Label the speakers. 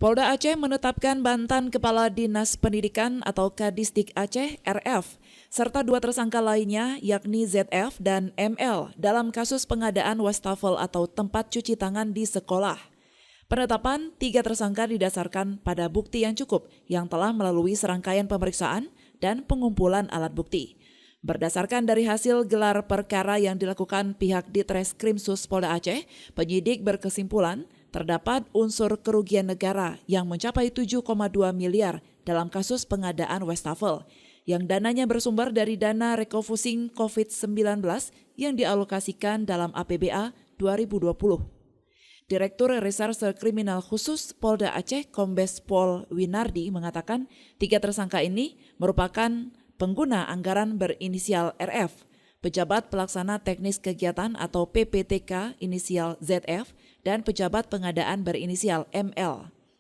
Speaker 1: Polda Aceh menetapkan mantan Kepala Dinas Pendidikan atau Kadisdik Aceh RF, serta dua tersangka lainnya yakni ZF dan ML dalam kasus pengadaan wastafel atau tempat cuci tangan di sekolah. Penetapan tiga tersangka didasarkan pada bukti yang cukup yang telah melalui serangkaian pemeriksaan dan pengumpulan alat bukti. Berdasarkan dari hasil gelar perkara yang dilakukan pihak Ditreskrimsus Polda Aceh, penyidik berkesimpulan terdapat unsur kerugian negara yang mencapai 7,2 miliar dalam kasus pengadaan wastafel, yang dananya bersumber dari dana recofusing COVID-19 yang dialokasikan dalam APBA 2020. Direktur Reserse Kriminal Khusus Polda Aceh Kombes Pol Winardi mengatakan tiga tersangka ini merupakan pengguna anggaran berinisial RF, pejabat pelaksana teknis kegiatan atau PPTK inisial ZF, dan pejabat pengadaan berinisial ML.